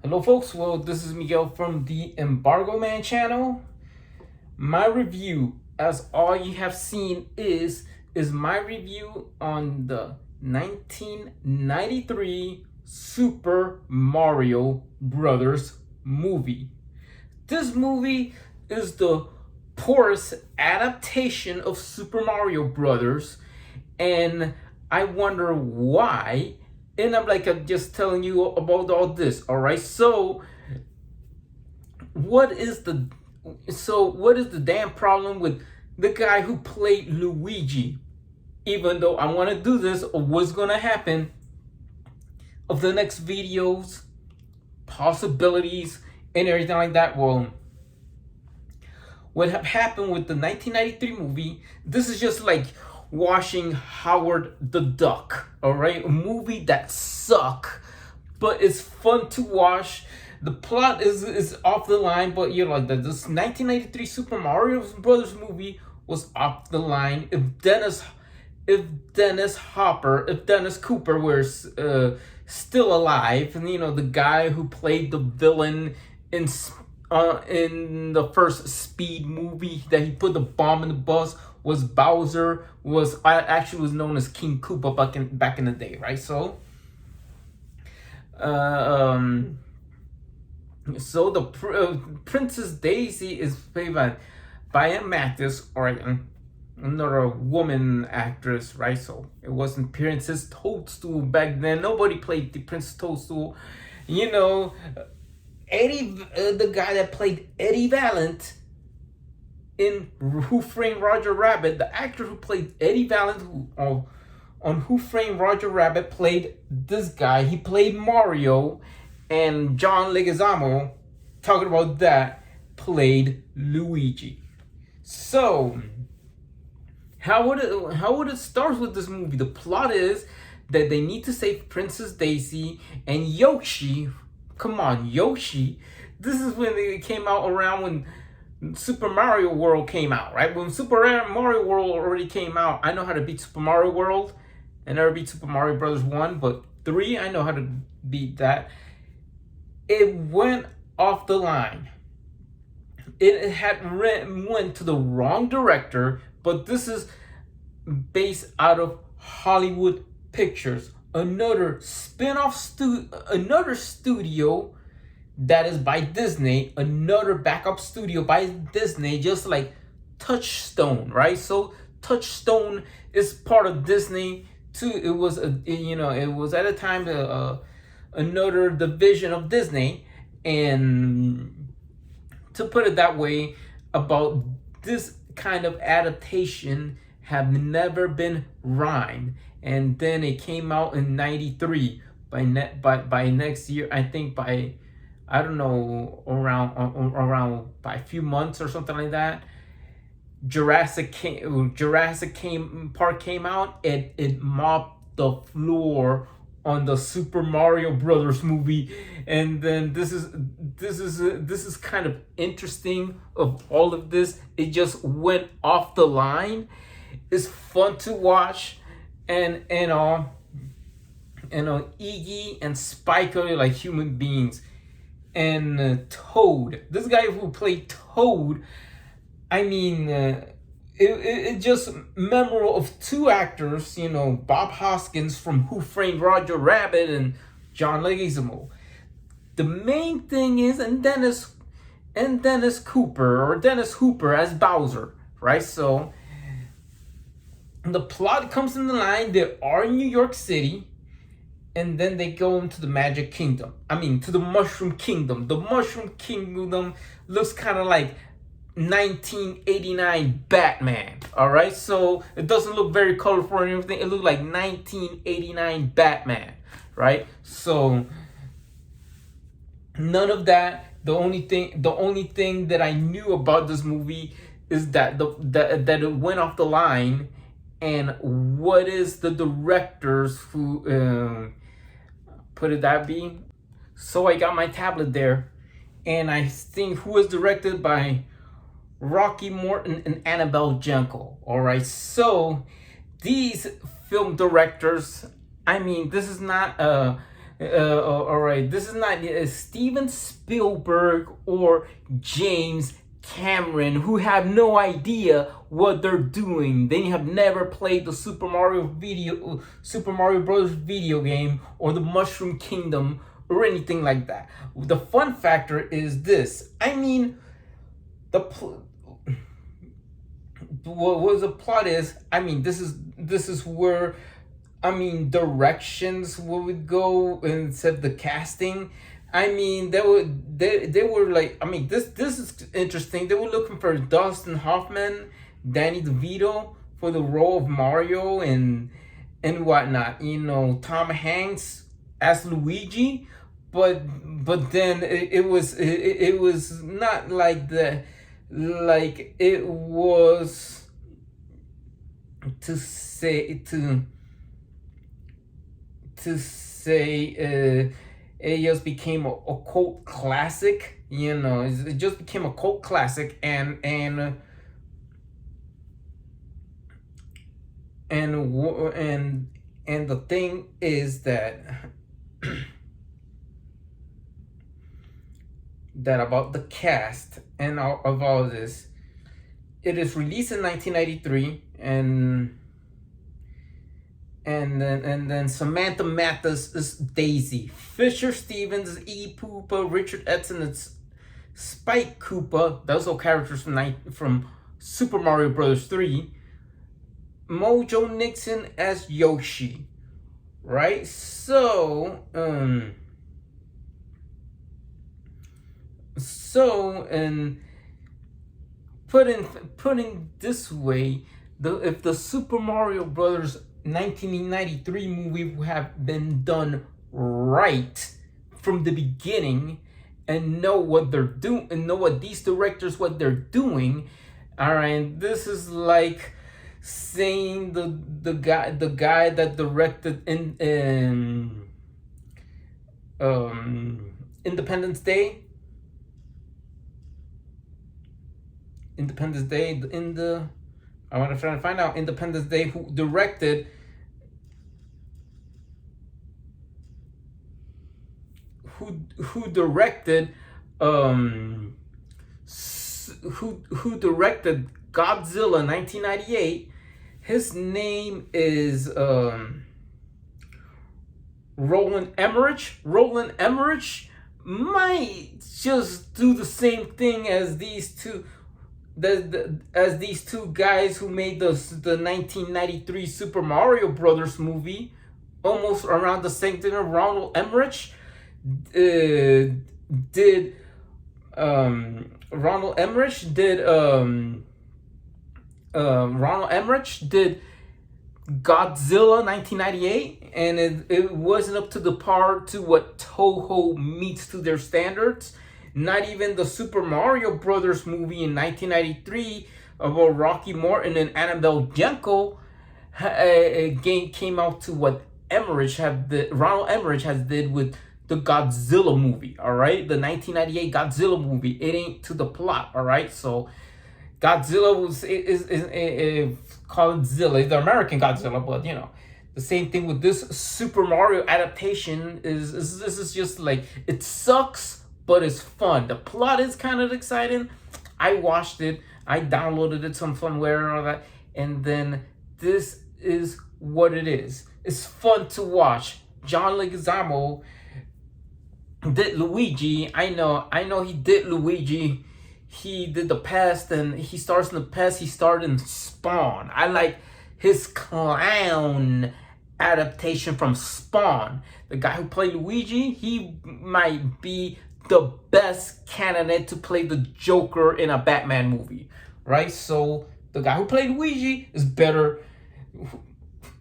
Hello folks, well this is Miguel from the Embargo Man channel. My review, as all you have seen is my review on the 1993 Super Mario Brothers movie. This movie is the poorest adaptation of Super Mario Brothers, and I wonder why. And I'm just telling you about all this. All right. What is the what is the damn problem with the guy who played Luigi? Even though I want to do this, or what's gonna happen of the next videos, possibilities, and everything like that. Well, what happened with the 1993 movie? This is just like watching Howard the Duck, all right? A movie that suck, but it's fun to watch. The plot is off the line, but you're like that. This 1993 Super Mario Brothers movie was off the line. If Dennis Cooper were still alive, and the guy who played the villain in the first Speed movie that he put the bomb in the bus was Bowser, was known as King Koopa back in the day, right? So Princess Daisy is played by Ann Mathis, or another woman actress, right? So it wasn't Princess Toadstool back then. Nobody played the Princess Toadstool. Eddie, the guy that played Eddie Valent in Who Framed Roger Rabbit, the actor who played Eddie Valent on Who Framed Roger Rabbit played this guy. He played Mario, and John Leguizamo, talking about that, played Luigi. So how would it start with this movie? The plot is that they need to save Princess Daisy and Yoshi. Come on, Yoshi. This is when they came out around when Super Mario World came out, right? When Super Mario World already came out, I know how to beat Super Mario World. I never beat Super Mario Brothers 1, but 3, I know how to beat that. It went off the line. It went to the wrong director, but this is based out of Hollywood Pictures, another another studio that is by Disney, another backup studio by Disney, just like Touchstone, right? So Touchstone is part of Disney too. It was it was at a time another division of Disney, and to put it that way, about this kind of adaptation have never been rhymed. And then it came out in '93. By next year, I think by, I don't know, around by a few months or something like that, Jurassic Park came out, and it mopped the floor on the Super Mario Brothers movie. And then this is kind of interesting of all of this. It just went off the line. It's fun to watch, and Iggy and Spike are like human beings, and Toad, this guy who played Toad, I mean, it just memorable of two actors, Bob Hoskins from Who Framed Roger Rabbit and John Leguizamo. The main thing is, and Dennis Hooper as Bowser, right? So the plot comes in the line. They are in New York City, and then they go into the Magic Kingdom. I mean, to the Mushroom Kingdom. The Mushroom Kingdom looks kind of like 1989 Batman, all right? So it doesn't look very colorful or anything. It looked like 1989 Batman, right? So none of that. The only thing that I knew about this movie is that that it went off the line. And what is the directors who put it that be? So I got my tablet there, and I think who is directed by Rocky Morton and Annabelle Jankel. All right, so these film directors, I mean, this is not All right, this is not Steven Spielberg or James Cameron, who have no idea what they're doing. They have never played the Super Mario Bros. Video game, or the Mushroom Kingdom, or anything like that. The fun factor is this. I mean, what the plot is. I mean, this is where, I mean, directions where we go instead of the casting. I mean, they were like, I mean, this is interesting. They were looking for Dustin Hoffman, Danny DeVito for the role of Mario and whatnot. You know, Tom Hanks as Luigi, but then it was not like the, like it was to say it just became a cult classic. You know, it just became a cult classic, and the thing is that that about the cast and of all this, it is released in 1993, and then Samantha Mathis is Daisy, Fisher Stevens is Iggy Poopa, Richard Edson is Spike Koopa. Those are characters from Super Mario Bros. 3. Mojo Nixon as Yoshi, right? So and putting this way, if the Super Mario Brothers 1993 movie would have been done right from the beginning, and know what they're doing, and know what these directors what they're doing, all right, this is like saying the guy that directed in Independence Day. I want to try to find out Independence Day, who directed who directed Godzilla 1998. His name is Roland Emmerich. Roland Emmerich might just do the same thing as these two. As these two guys who made the 1993 Super Mario Brothers movie, almost around the same thing. Ronald Emmerich did Godzilla 1998, and it wasn't up to the par to what Toho meets to their standards. Not even the Super Mario Brothers movie in 1993 about Rocky Morton and Annabelle Janko came out to what Ronald Emmerich has did with the Godzilla movie. All right, the 1998 Godzilla movie. It ain't to the plot. All right, so Godzilla is called Zilla. It's the American Godzilla, but you know, the same thing with this Super Mario adaptation is this is just like, it sucks, but it's fun. The plot is kind of exciting. I watched it. I downloaded it somewhere and all that. And then this is what it is. It's fun to watch. John Leguizamo did Luigi. I know he did Luigi. He did the past, and he starts in the past. He started in Spawn. I like his clown adaptation from Spawn. The guy who played Luigi, he might be the best candidate to play the Joker in a Batman movie, right? So the guy who played Luigi is better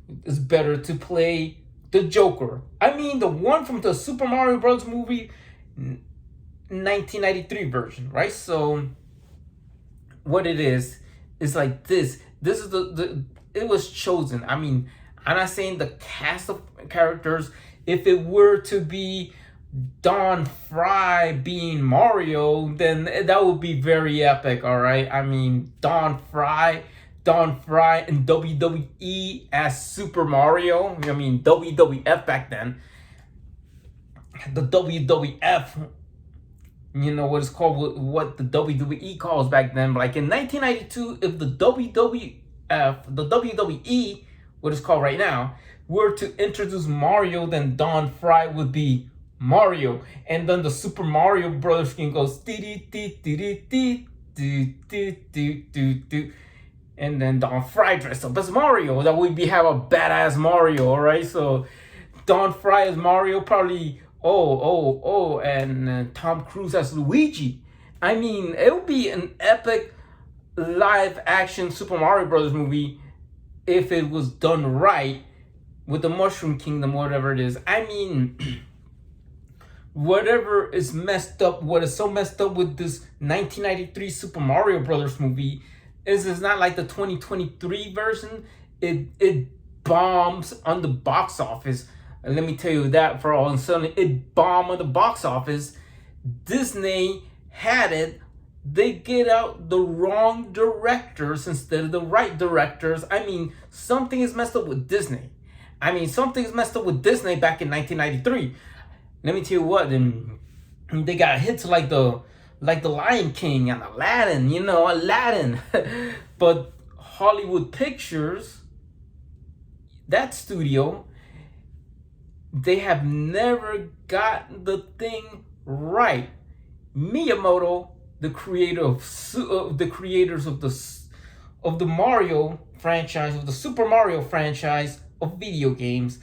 to play the Joker. I mean, the one from the Super Mario Bros. Movie 1993 version, right? So what it is like this. This is it was chosen. I mean, I'm not saying the cast of characters. If it were to be Don Fry being Mario, then that would be very epic, all right? I mean, Don Fry in WWE as Super Mario. I mean, WWF back then. the WWF, you know what it's called, what the WWE calls back then. Like in 1992, if the WWE, what it's called right now, were to introduce Mario, then Don Fry would be Mario, and then the Super Mario Brothers can go dee dee dee dee dee dee dee dee dee dee, and then Don Fry dressed up as Mario. That would be have a badass Mario, all right? So Don Fry as Mario, probably and Tom Cruise as Luigi. I mean, it would be an epic live action Super Mario Brothers movie if it was done right with the Mushroom Kingdom, whatever it is. I mean, whatever is messed up, what is so messed up with this 1993 Super Mario Brothers movie is it's not like the 2023 version. It bombs on the box office. And let me tell you that for all and suddenly it bombed on the box office. Disney had it. They get out the wrong directors instead of the right directors. I mean, something is messed up with Disney. I mean, something's messed up with Disney back in 1993. Let me tell you what, and they got hits like the Lion King and Aladdin, Aladdin. But Hollywood Pictures, that studio, they have never gotten the thing right. Miyamoto, the creators of the Mario franchise, of the Super Mario franchise of video games,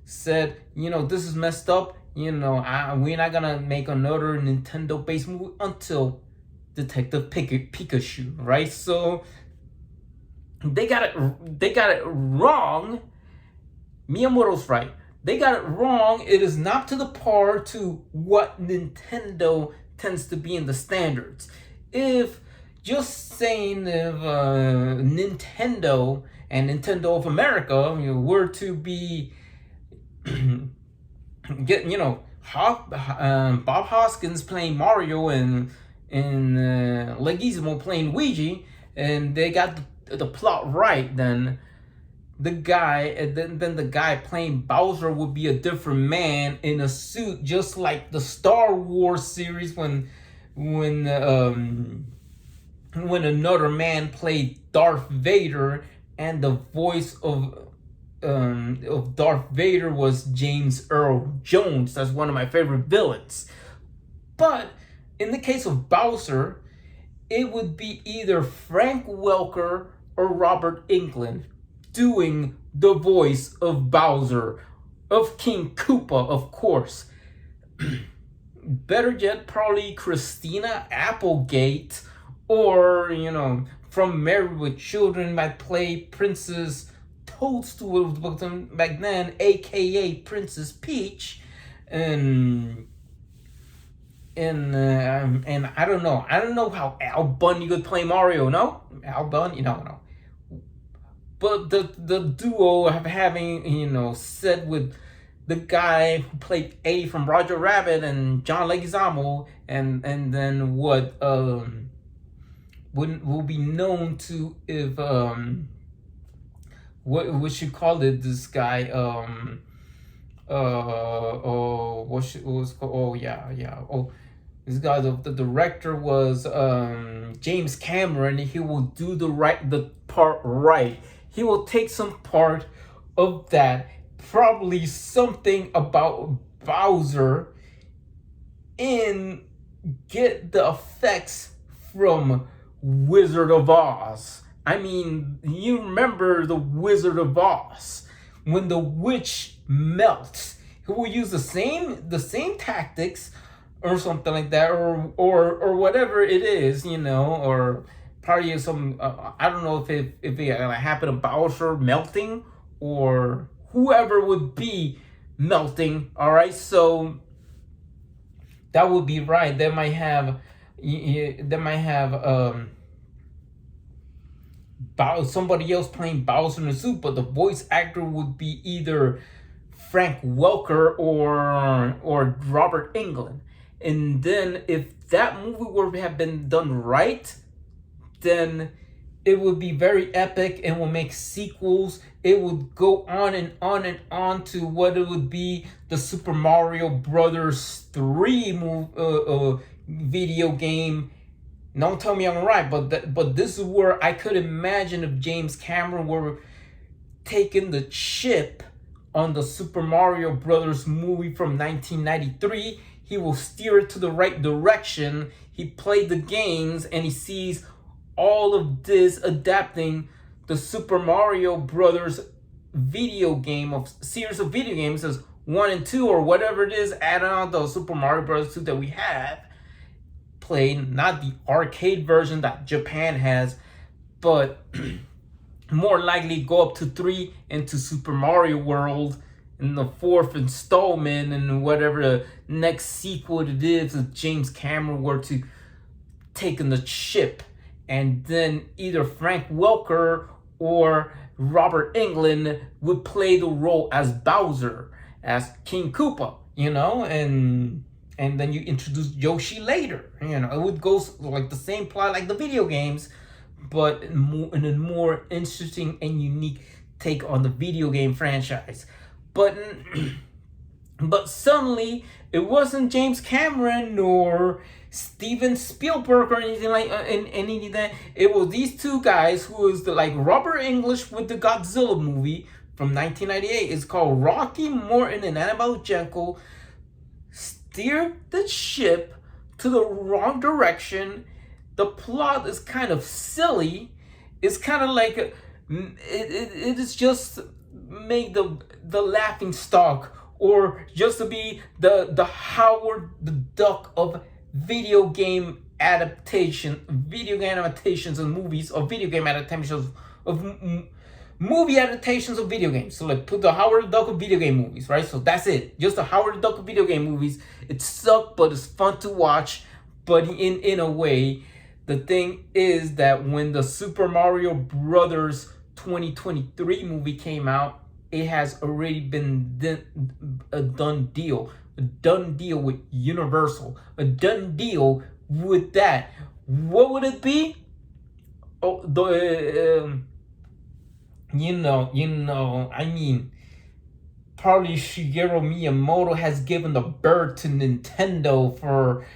said, this is messed up. We're not gonna make another Nintendo-based movie until Detective Pikachu, right? So they got it wrong. Miyamoto's right. They got it wrong. It is not to the par to what Nintendo tends to be in the standards. If just saying if Nintendo and Nintendo of America were to be Bob Hoskins playing Mario and Leguizamo playing Luigi, and they got the plot right, then the guy playing Bowser would be a different man in a suit, just like the Star Wars series when another man played Darth Vader, and the voice of Darth Vader was James Earl Jones. That's one of my favorite villains. But in the case of Bowser, it would be either Frank Welker or Robert Englund doing the voice of Bowser, of King Koopa, of course. Better yet, probably Christina Applegate, or from Married with Children might play Princess Toadstool back then, aka Princess Peach, and I don't know how Al Bundy could play Mario. No, Al Bundy, no. But the duo of having set with the guy who played Eddie from Roger Rabbit and John Leguizamo, and then what will be known to if what should call it, this guy this guy, the director was James Cameron. He will do the part right. He will take some part of that, probably something about Bowser, and get the effects from Wizard of Oz. I mean, you remember the Wizard of Oz, when the witch melts. He will use the same tactics or something like that, or whatever it is, or probably some I don't know if it happened to Bowser melting or whoever would be melting. All right, so that would be right. They might have somebody else playing Bowser in the suit, but the voice actor would be either Frank Welker or Robert Englund. And then if that movie were to have been done right, then it would be very epic and will make sequels. It would go on and on and on to what it would be the Super Mario Brothers 3 video game. Don't tell me I'm right, but this is where I could imagine if James Cameron were taking the chip on the Super Mario Brothers movie from 1993. He will steer it to the right direction. He played the games and he sees all of this adapting the Super Mario Brothers video game of series of video games as 1 and 2 or whatever it is, adding on the Super Mario Brothers 2 that we have played, not the arcade version that Japan has, but more likely go up to 3 into Super Mario World in the 4th installment and whatever the next sequel it is if James Cameron were to take in the chip. And then either Frank Welker or Robert Englund would play the role as Bowser, as King Koopa, and then you introduce Yoshi later. It would go like the same plot like the video games, but in a more interesting and unique take on the video game franchise. But suddenly it wasn't James Cameron nor Steven Spielberg or anything like any of that. It was these two guys who is like Robert English with the Godzilla movie from 1998. It's called Rocky Morton and Annabelle Jankel steered the ship to the wrong direction. The plot is kind of silly. It's kind of like it is just make the laughing stock, or just to be the Howard the Duck of video game adaptations and movies, or video game adaptations of movie adaptations of video games. So like put the Howard the Duck of video game movies, right? So that's it. Just the Howard the Duck of video game movies. It sucked, but it's fun to watch. But in a way, the thing is that when the Super Mario Brothers 2023 movie came out, it has already been a done deal. A done deal with Universal. A done deal with that. What would it be? Oh, I mean, probably Shigeru Miyamoto has given the bird to Nintendo for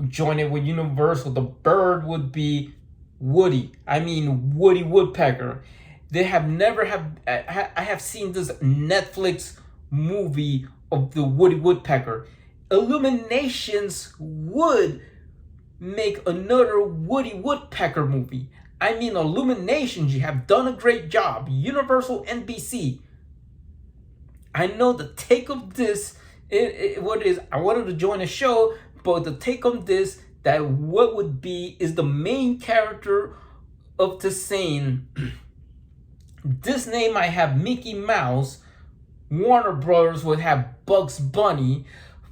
joining with Universal. The bird would be Woody. Woody Woodpecker. They have never I have seen this Netflix movie of the Woody Woodpecker. Illuminations would make another Woody Woodpecker movie. Illuminations, you have done a great job. Universal, NBC. I know the take of this, what it is, I wanted to join a show, but the take on this, that what would be is the main character of the scene. Disney might have Mickey Mouse, Warner Brothers would have Bugs Bunny,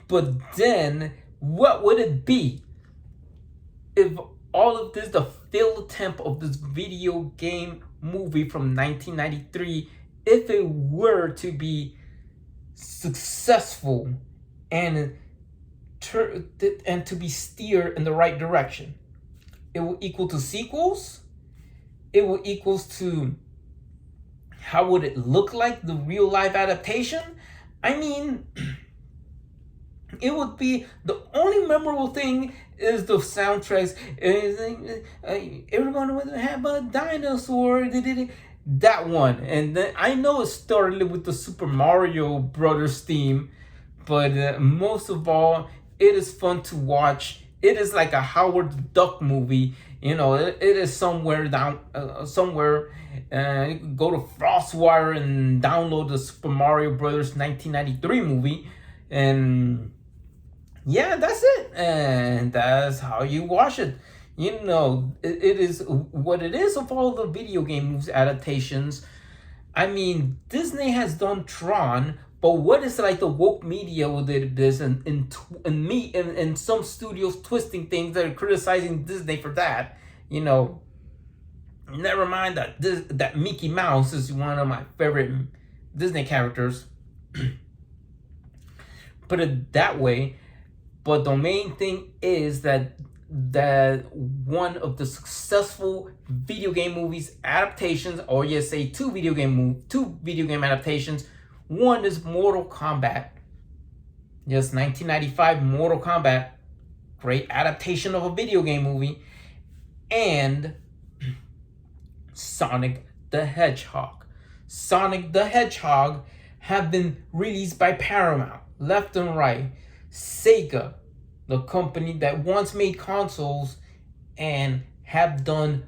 but then what would it be if all of this, the failed attempt of this video game movie from 1993, if it were to be successful and to be steered in the right direction? It will equal to sequels. It will equals to how would it look like, the real life adaptation? It would be, the only memorable thing is the soundtracks. Everyone would have a dinosaur. That one. And then I know it started with the Super Mario Brothers theme, but most of all, it is fun to watch. It is like a Howard the Duck movie. It is somewhere down, somewhere. Go to FrostWire and download the Super Mario Brothers 1993 movie, and yeah, that's it. And that's how you watch it. It is what it is of all the video game movies adaptations. Disney has done Tron, but what is like the woke media with this and some studios twisting things that are criticizing Disney for that? Never mind that Mickey Mouse is one of my favorite Disney characters. Put it that way. But the main thing is that that one of the successful video game movies adaptations, or you say two video game adaptations. One is Mortal Kombat. Yes, 1995 Mortal Kombat, great adaptation of a video game movie, and Sonic the Hedgehog. Sonic the Hedgehog have been released by Paramount, left and right. Sega, the company that once made consoles and have done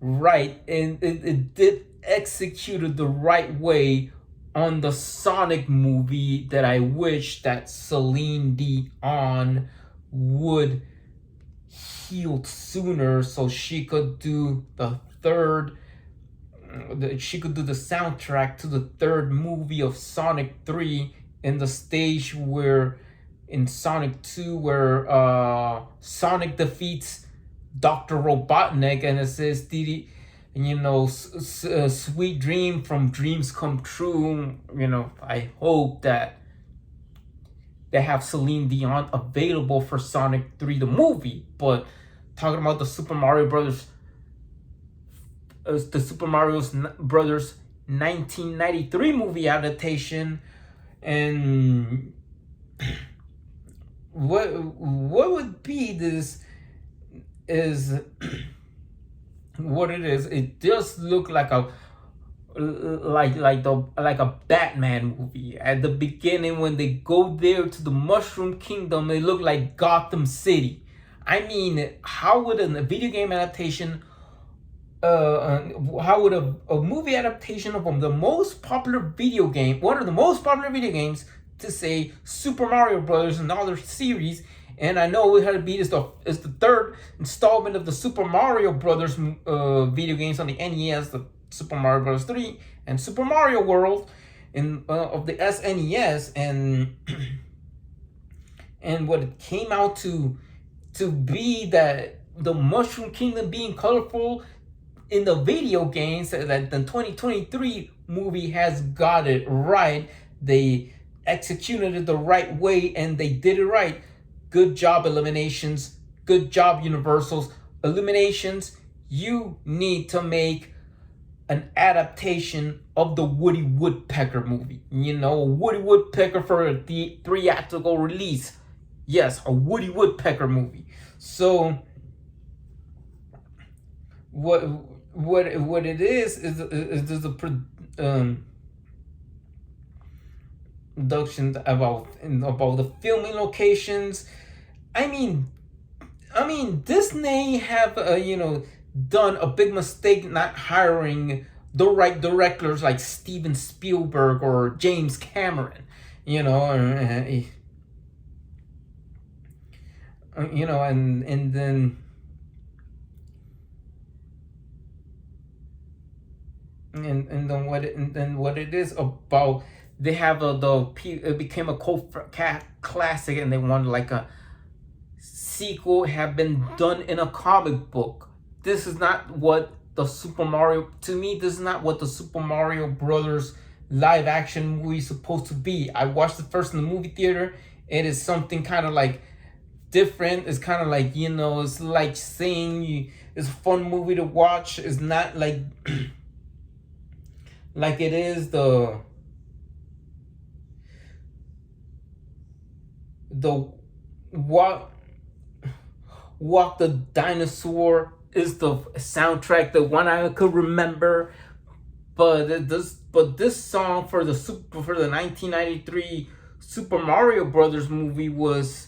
right, and it did executed the right way on the Sonic movie that I wish that Celine Dion would heal sooner so she could do the soundtrack to the third movie of Sonic 3 in the stage where in Sonic 2 where Sonic defeats Dr. Robotnik and it says sweet dream from dreams come true. I hope that they have Celine Dion available for Sonic 3 the movie. But talking about the Super Mario Brothers 1993 movie adaptation, and what would be this is what it is. It does look like a Batman movie. At the beginning, when they go there to the Mushroom Kingdom, it looked like Gotham City. I mean, how would a video game adaptation, how would a movie adaptation of the most popular video game, one of the most popular video games, to say Super Mario Brothers and other series? And I know it had to be is the third installment of the Super Mario Brothers video games on the NES, the Super Mario Bros. 3 and Super Mario World of the SNES, and and what it came out to be that the Mushroom Kingdom being colorful in the video games, that the 2023 movie has got it right. They executed it the right way and they did it right. Good job, Illuminations. Good job, Universals. Illuminations, you need to make an adaptation of the Woody Woodpecker movie. Woody Woodpecker for a theatrical release. Yes, a Woody Woodpecker movie. So, what it is there's a production about the filming locations. I mean, Disney have done a big mistake not hiring the right directors like Steven Spielberg or James Cameron. And then what it is about. They have it became a cult classic, and they wanted like a sequel have been done in a comic book. This is not what the Super Mario, to me, this is not what the Super Mario Brothers live action movie is supposed to be. I watched it first in the movie theater. It is something kind of like different. It's kind of like, it's like saying it's a fun movie to watch. It's not like like it is the Walk the Dinosaur is the soundtrack, the one I could remember. But this song for the 1993 Super Mario Brothers movie was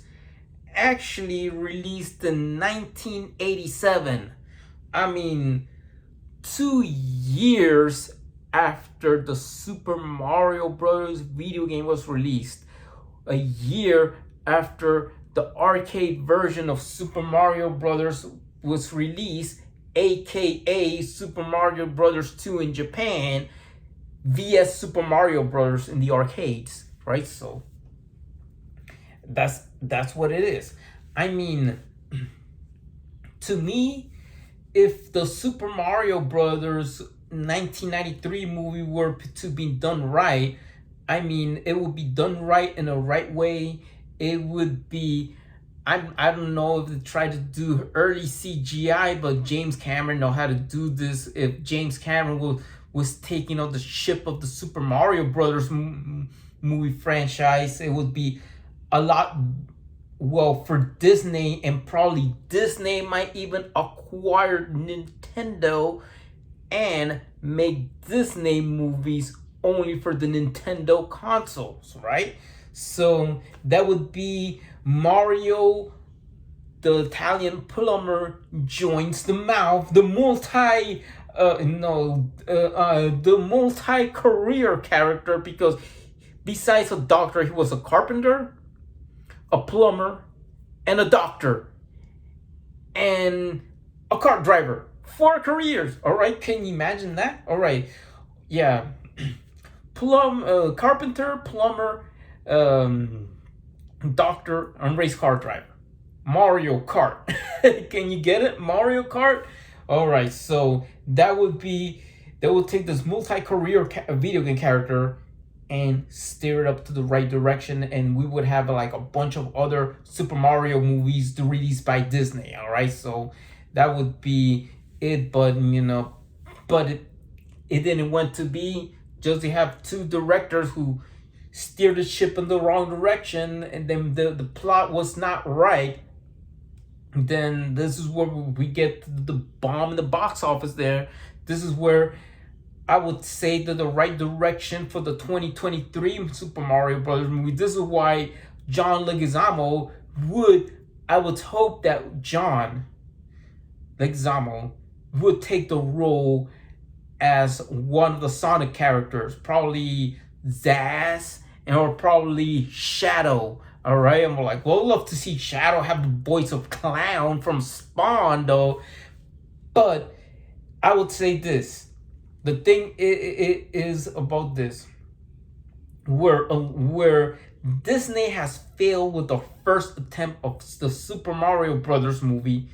actually released in 1987. I mean, 2 years after the Super Mario Brothers video game was released. A year after the arcade version of Super Mario Brothers was released, aka Super Mario Brothers 2 in Japan, vs Super Mario Brothers in the arcades, right? So that's what it is. I mean, to me, if the Super Mario Brothers 1993 movie were to be done right, I mean, it would be done right in a right way. It would be I don't know if they tried to do early CGI, but James Cameron know how to do this. If James Cameron was taking on the ship of the Super Mario Brothers movie franchise, it would be a lot, well, for Disney, and probably Disney might even acquire Nintendo and make Disney movies only for the Nintendo consoles, right? So that would be Mario, the Italian plumber, joins the mouth, the the multi-career character, because besides a doctor, he was a carpenter, a plumber, and a doctor, and a car driver. 4 careers. All right, can you imagine that? All right, yeah, carpenter, plumber, doctor, and race car driver. Mario Kart. Can you get it? Mario Kart. All right, so that would take this multi-career video game character and steer it up to the right direction, and we would have like a bunch of other Super Mario movies released by Disney. All right, so that would be it. But it didn't want to be. Just they have two directors who steered the ship in the wrong direction, and then the plot was not right. Then this is where we get the bomb in the box office there. This is where I would say that the right direction for the 2023 Super Mario Brothers movie. This is why John Leguizamo I would hope that John Leguizamo would take the role as one of the Sonic characters, probably Zaz, or probably Shadow. All right, I'm like, well, I'd love to see Shadow have the voice of Clown from Spawn, though. But I would say this: the thing is about this, where Disney has failed with the first attempt of the Super Mario Brothers movie,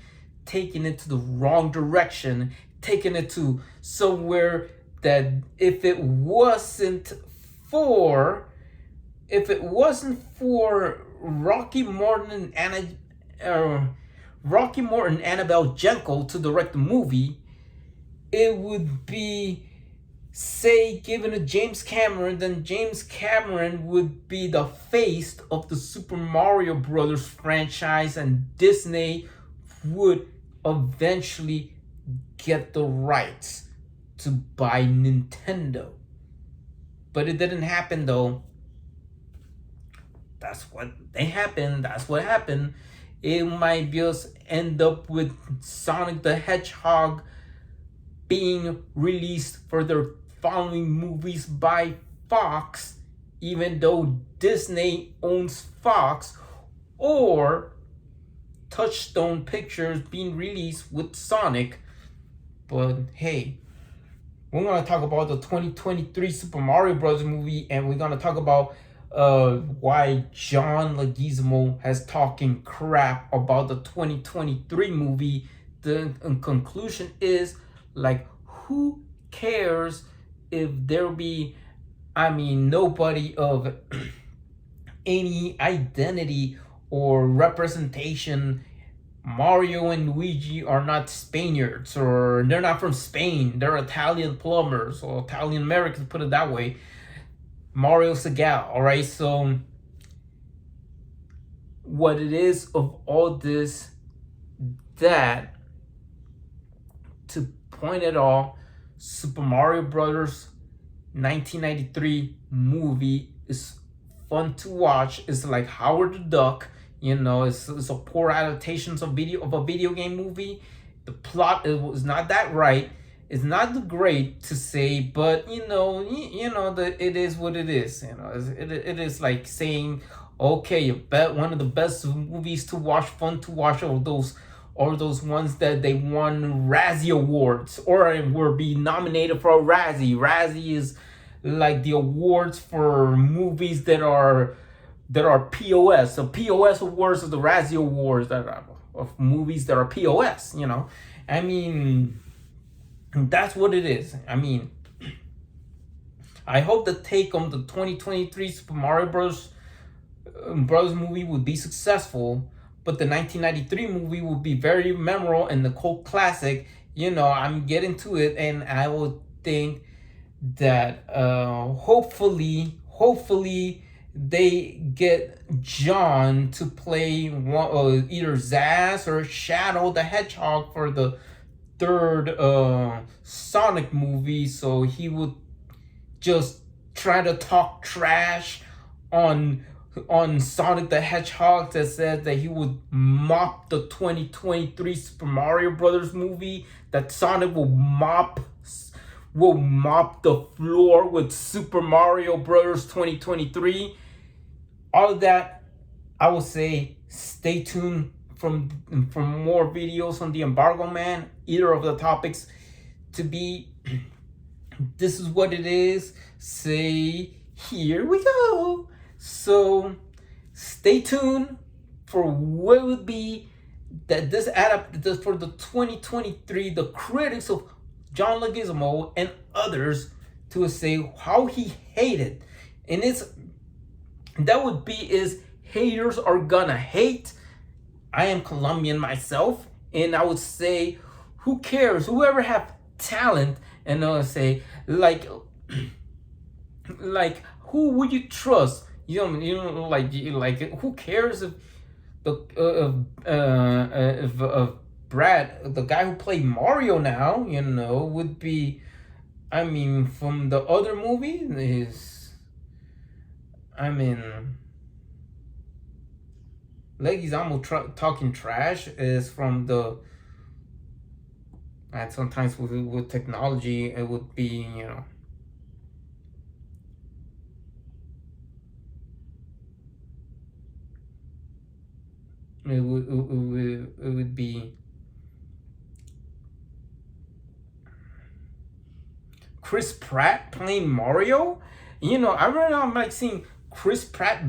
taking it to the wrong direction, taking it to somewhere that if it wasn't for Rocky Morton and Annabelle Jenko to direct the movie, it would be, say, given to James Cameron. Then James Cameron would be the face of the Super Mario Brothers franchise, and Disney would eventually get the rights to buy Nintendo. But it didn't happen, though. That's what happened. It might just end up with Sonic the Hedgehog being released for their following movies by Fox, even though Disney owns Fox, or Touchstone Pictures being released with Sonic. But hey, we're gonna talk about the 2023 Super Mario Bros. Movie, and we're gonna talk about why John Leguizamo has talking crap about the 2023 movie. The conclusion is, like, who cares if there be, nobody of any identity or representation. Mario and Luigi are not Spaniards, or they're not from Spain. They're Italian plumbers, or Italian Americans, put it that way. Mario Segal, all right? So what it is of all this, that to point it all, Super Mario Brothers 1993 movie is fun to watch. It's like Howard the Duck. It's a poor adaptation of a video game movie. The plot is not that right. It's not the great to say, but that it is what it is. It is like saying, okay, one of the best movies to watch, fun to watch, are those ones that they won Razzie Awards or were being nominated for a Razzie. Razzie is like the awards for movies that are POS. So POS awards are the Razzie Awards that are of movies that are POS. That's what it is. I hope the take on the 2023 Super Mario Bros. Movie would be successful, but the 1993 movie will be very memorable and the cult classic. I'm getting to it, and I will think that hopefully they get John to play either Zsasz or Shadow the Hedgehog for the third Sonic movie, so he would just try to talk trash on Sonic the Hedgehog, that said that he would mop the 2023 Super Mario Brothers movie, that Sonic will mop the floor with Super Mario Brothers 2023. All of that, I will say, stay tuned from more videos on the Embargo Man, either of the topics to be. This is what it is. Say, here we go. So stay tuned for what would be that this for the 2023, the critics of John Leguizamo and others to say how he hated. And that would be is haters are gonna hate. I am Colombian myself, and I would say, who cares? Whoever have talent, and I'll say like who would you trust? Like who cares if Brad, the guy who played Mario now, would be, from the other movie is, Leguizamo talking trash is from the, and sometimes with technology it would be, it would be Chris Pratt playing Mario. I really don't like seeing Chris Pratt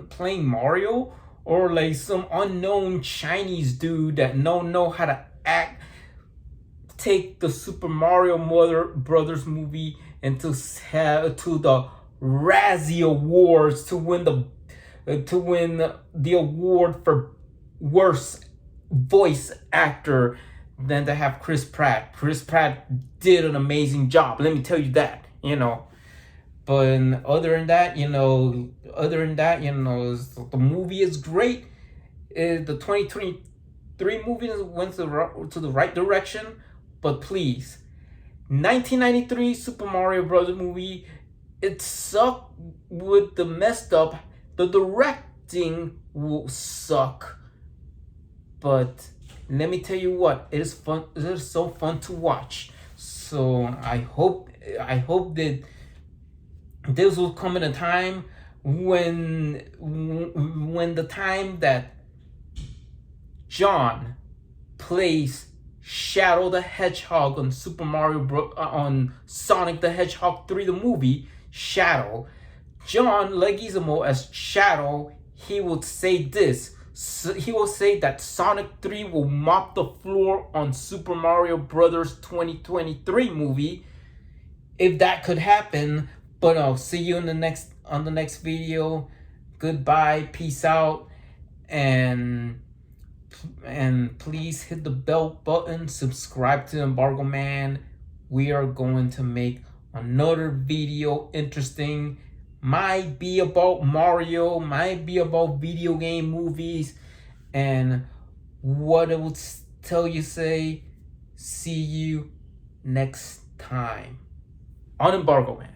playing Mario, or like some unknown Chinese dude that don't know how to act take the Super Mario Brothers movie and to the Razzie Awards to win the award for worst voice actor than to have Chris Pratt. Chris Pratt did an amazing job. Let me tell you that. But other than that, the movie is great. The 2023 movie went to the right direction. But please, 1993 Super Mario Brothers movie, it sucked with the messed up. The directing will suck. But let me tell you what, it is fun. It is so fun to watch. So I hope that this will come in a time when the time that John plays Shadow the Hedgehog on on Sonic the Hedgehog 3, the movie Shadow, John Leguizamo as Shadow, he would say this. So he will say that Sonic 3 will mop the floor on Super Mario Brothers 2023 movie, if that could happen. But I'll see you on the next video. Goodbye, peace out, and please hit the bell button, subscribe to Embargo Man. We are going to make another video, interesting, might be about Mario, might be about video game movies, and what I would tell you, say, see you next time on Embargo Man.